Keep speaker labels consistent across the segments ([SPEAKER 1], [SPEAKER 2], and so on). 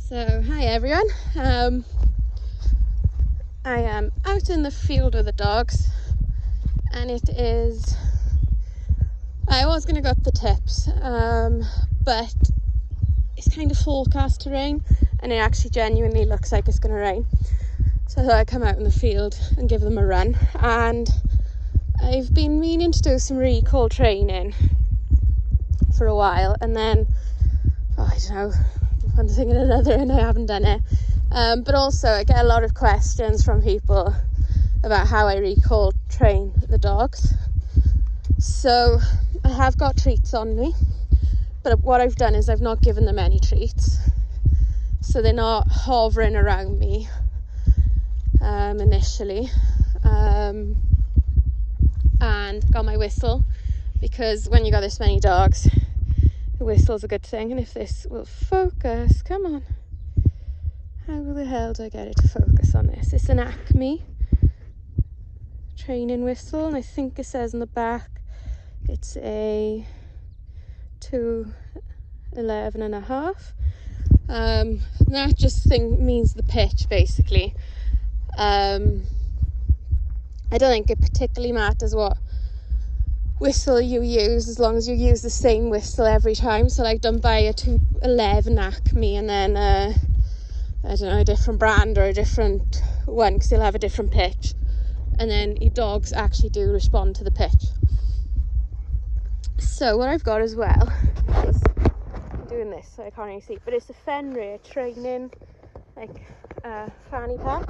[SPEAKER 1] So, hi everyone. I am out in the field with the dogs, and I was going to go up the tips, but it's kind of forecast to rain, and it actually genuinely looks like it's going to rain. So I thought I'd come out in the field and give them a run. And I've been meaning to do some recall training for a while, and then, I don't know, one thing and another, and I haven't done it. But also I get a lot of questions from people about how I recall train the dogs. So I have got treats on me, but what I've done is I've not given them any treats, so they're not hovering around me initially. And got my whistle, because when you got this many dogs, the whistle's a good thing. And if this will focus, come on, how the hell do I get it to focus on this? It's an Acme training whistle, and I think it says on the back it's a 211.5. That just means the pitch, basically. I don't think it particularly matters what whistle you use, as long as you use the same whistle every time. So like, don't buy a 211 Acme and then I don't know, a different brand or a different one, because they'll have a different pitch, and then your dogs actually do respond to the pitch. So what I've got as well is, I'm doing this so I can't really see, but it's a Fenrir training fanny pack.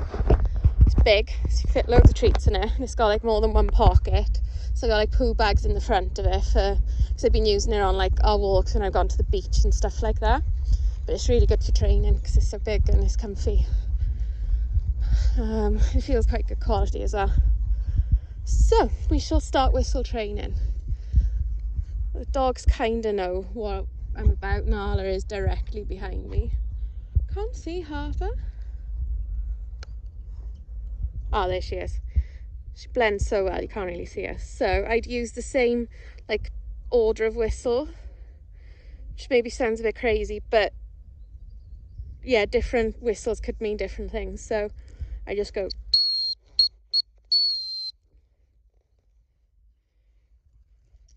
[SPEAKER 1] It's big, so you fit loads of treats in it, and it's got like more than one pocket. So I got like poo bags in the front of it, because I've been using it on like our walks when I've gone to the beach and stuff like that. But it's really good for training because it's so big and it's comfy. It feels quite good quality as well. So we shall start whistle training. The dogs kind of know what I'm about. Nala is directly behind me. Can't see Harper. Oh, there she is. She blends so well, you can't really see her. So I'd use the same like order of whistle, which maybe sounds a bit crazy, but yeah, different whistles could mean different things. So I just go.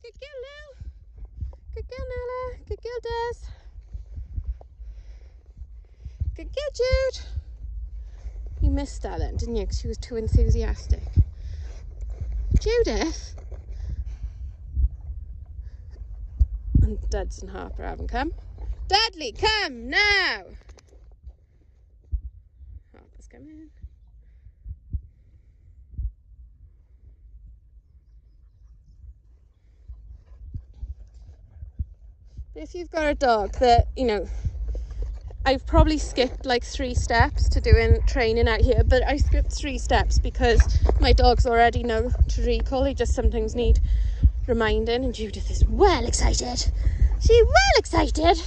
[SPEAKER 1] Good girl, Lil. Good girl, Nala. Good girl, Des. Good girl, Jude. You missed that then, didn't you? Because she was too enthusiastic. Judith. And Duds and Harper haven't come. Dudley, come now. Harper's coming. But if you've got a dog that, you know, I've probably skipped like 3 steps to doing training out here, but I skipped 3 steps because my dogs already know to recall. They just sometimes need reminding, and Judith is well excited. She's well excited.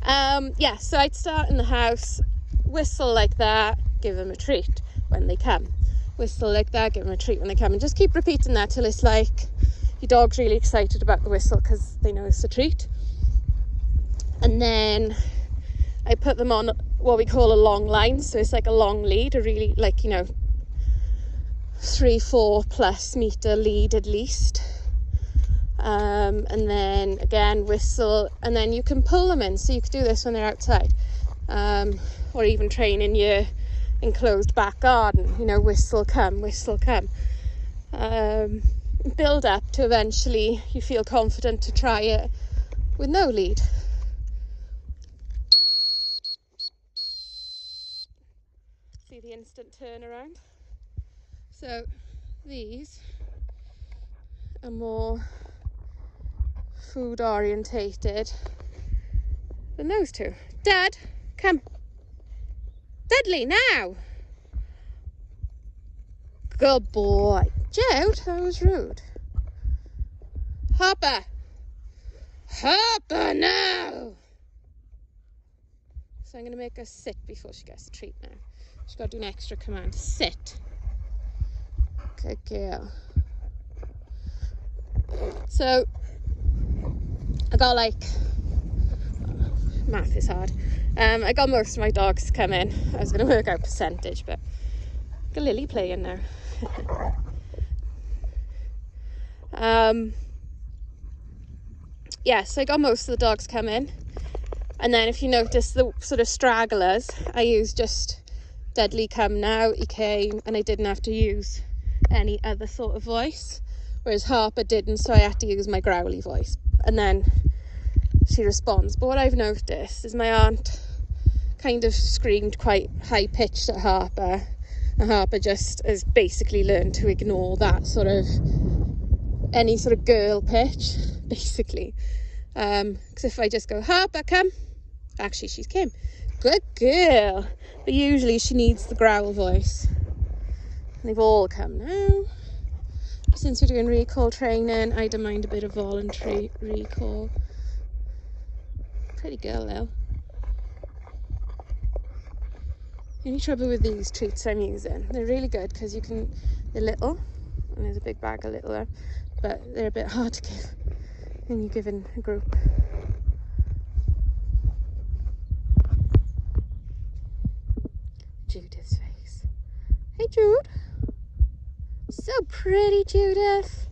[SPEAKER 1] Yeah, so I'd start in the house, whistle like that, give them a treat when they come. Whistle like that, give them a treat when they come, and just keep repeating that till it's like your dog's really excited about the whistle because they know it's a treat. And then I put them on what we call a long line, so it's like a long lead, a really, like, you know, 3-4 plus meter lead at least. And then again whistle, and then you can pull them in, so you could do this when they're outside, or even train in your enclosed back garden, you know, whistle come, whistle come. Build up to eventually you feel confident to try it with no lead. See the instant turnaround. So these are more food orientated than those two. Dad, come. Dudley, now. Good boy. Jude, that was rude. Harper. Harper, now. So I'm going to make her sit before she gets a treat now. She's got to do an extra command. Sit. Good girl. So I got like math is hard. I got most of my dogs to come in. I was going to work out percentage, but got Lily playing now. Yeah, so I got most of the dogs come in. And then if you notice the sort of stragglers, I use just Deadly Come Now, he came, and I didn't have to use any other sort of voice, whereas Harper didn't, so I had to use my growly voice, and then she responds. But what I've noticed is my aunt kind of screamed quite high pitched at Harper, and Harper just has basically learned to ignore that sort of any sort of girl pitch, basically. Because if I just go, Harper, come, actually she's came, good girl, but usually she needs the growl voice. And they've all come now. Since we're doing recall training, I don't mind a bit of voluntary recall. Pretty girl though. The only trouble with these treats I'm using, they're really good because they're little, and there's a big bag of little there, but they're a bit hard to give when you give in a group. Judith's face. Hey Jude. So pretty, Judith.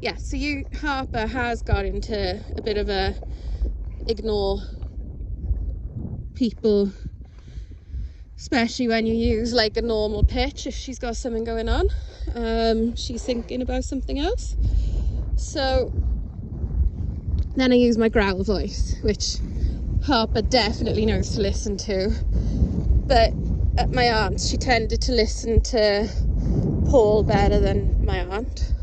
[SPEAKER 1] Yeah, so Harper has got into a bit of a ignore people, especially when you use like a normal pitch. If she's got something going on, she's thinking about something else. So then I use my growl voice, which Harper definitely knows to listen to. But at my aunt's, she tended to listen to Paul better than my aunt.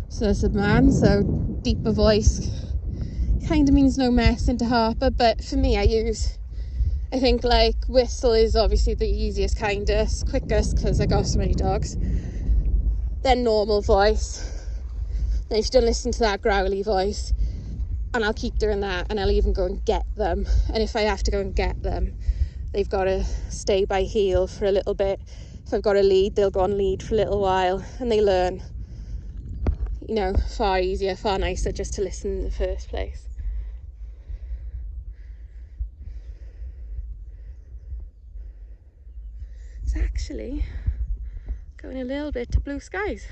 [SPEAKER 1] So that's a man, so deeper voice kind of means no mess into Harper. But for me, I think like whistle is obviously the easiest, kindest, quickest, because I got so many dogs. Then normal voice. Then if you don't listen to that growly voice, and I'll keep doing that, and I'll even go and get them. And if I have to go and get them, they've got to stay by heel for a little bit. If I've got a lead, they'll go on lead for a little while, and they learn, you know, far easier, far nicer just to listen in the first place. It's actually going a little bit to blue skies,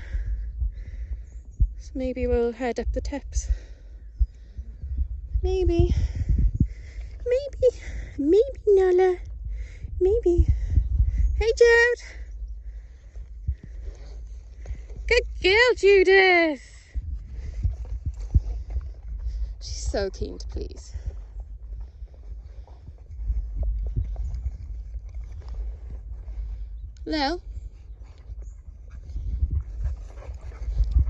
[SPEAKER 1] so maybe we'll head up the tips. Maybe Nala, maybe. Hey Jude, good girl Judith. She's so keen to please. Lil,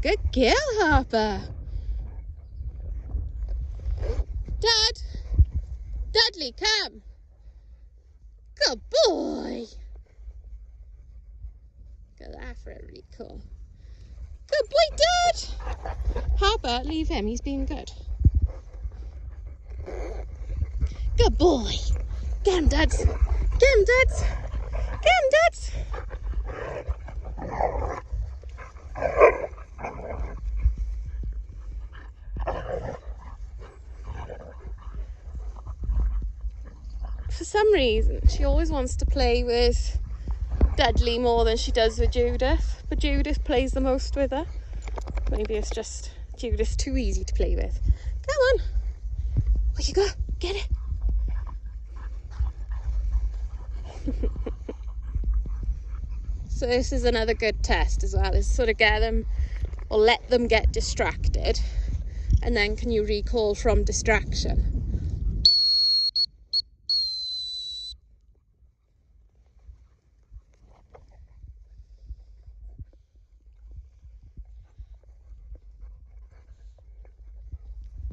[SPEAKER 1] good girl Harper. Dudley, come. Good boy. Got that for a recall. Good boy, Dad. Harper, leave him. He's being good. Good boy. Get him, Dads. Get him, Dads. Get him, Dads. For some reason, she always wants to play with Dudley more than she does with Judith, but Judith plays the most with her. Maybe it's just Judith's too easy to play with. Come on. Where you go? Get it. So this is another good test as well, is sort of get them or let them get distracted, and then can you recall from distraction?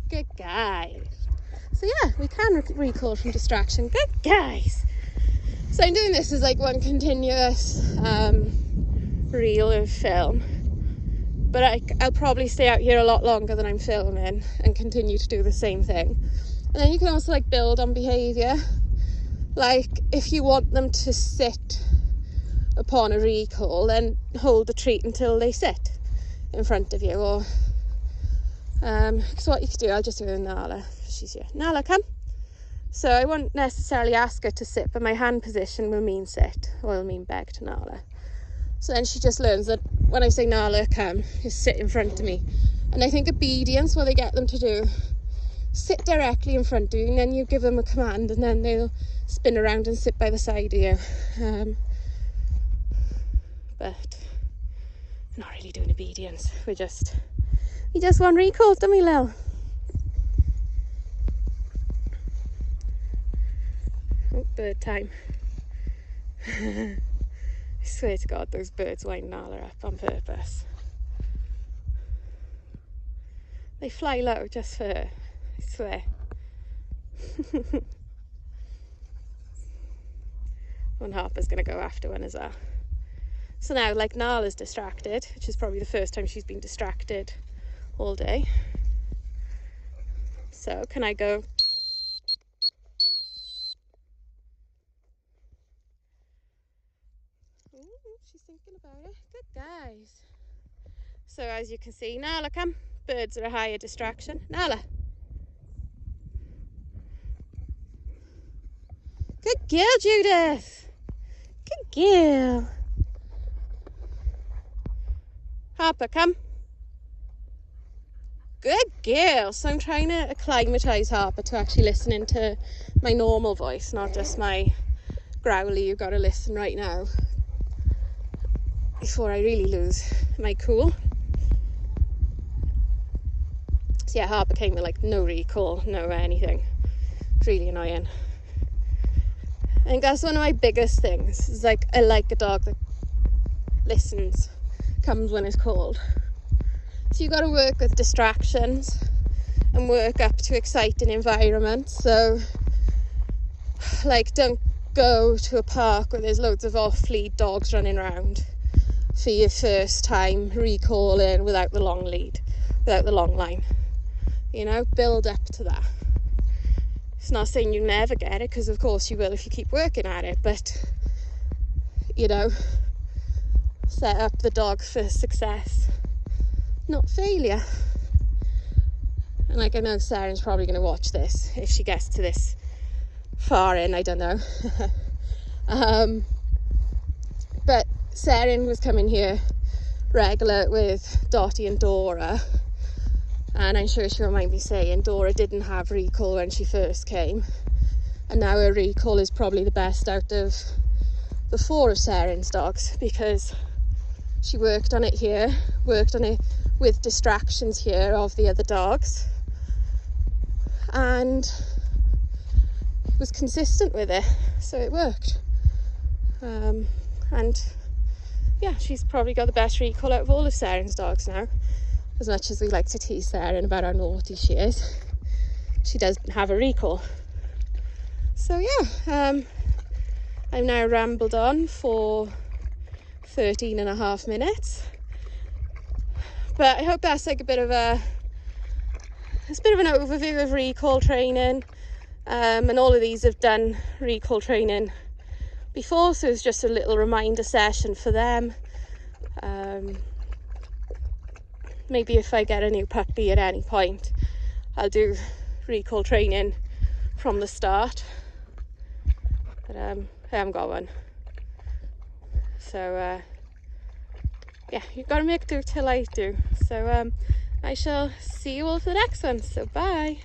[SPEAKER 1] Good guys. So yeah, we can recall from distraction. Good guys. So I'm doing this as like one continuous reel of film, but I'll probably stay out here a lot longer than I'm filming and continue to do the same thing. And then you can also like build on behaviour. Like if you want them to sit upon a recall, then hold the treat until they sit in front of you, or Because what you could do, I'll just do it with Nala, because she's here. Nala, come. So I won't necessarily ask her to sit, but my hand position will mean sit, or will mean beg to Nala. So then she just learns that when I say Nala, come, just sit in front of me. And I think obedience, what they get them to do, sit directly in front of you, and then you give them a command, and then they'll spin around and sit by the side of you. But we're not really doing obedience. We just want recalls, don't we, Lil? Oh, bird time. I swear to God, those birds wind Nala up on purpose. They fly low just for her, I swear. And Harper's going to go after one as well. So now, like, Nala's distracted, which is probably the first time she's been distracted all day. So can I go? Ooh, she's thinking about it. Good guys. So as you can see, Nala, come. Birds are a higher distraction. Nala. Good girl, Judith. Good girl. Harper, come. Good girl. So I'm trying to acclimatise Harper to actually listening to my normal voice, not just my growly, you've got to listen right now, before I really lose my cool. So yeah, Harper came with like no recall, no anything. It's really annoying. I think that's one of my biggest things. Is like, I like a dog that listens, comes when it's called. So you got to work with distractions and work up to exciting environments. So like, don't go to a park where there's loads of off-lead dogs running around for your first time recalling without the long lead, without the long line. You know, build up to that. It's not saying you never get it, because of course you will if you keep working at it, but you know, set up the dog for success, not failure. And like, I know Sarah's probably going to watch this if she gets to this far in, I don't know. But Sarah was coming here regular with Dottie and Dora, and I'm sure she'll mind me saying Dora didn't have recall when she first came, and now her recall is probably the best out of the 4 of Sarah's dogs, because she worked on it here, worked on it with distractions here of the other dogs, and was consistent with it, so it worked. And yeah, she's probably got the best recall out of all of Sarah's dogs now. As much as we like to tease Sarah about how naughty she is, she does have a recall. So yeah, I've now rambled on for 13 and a half minutes, but I hope that's like a bit of an overview of recall training. And all of these have done recall training before, so it's just a little reminder session for them. Maybe if I get a new puppy at any point, I'll do recall training from the start, but I haven't got one. So yeah, you've got to make do till I do. So I shall see you all for the next one, so bye.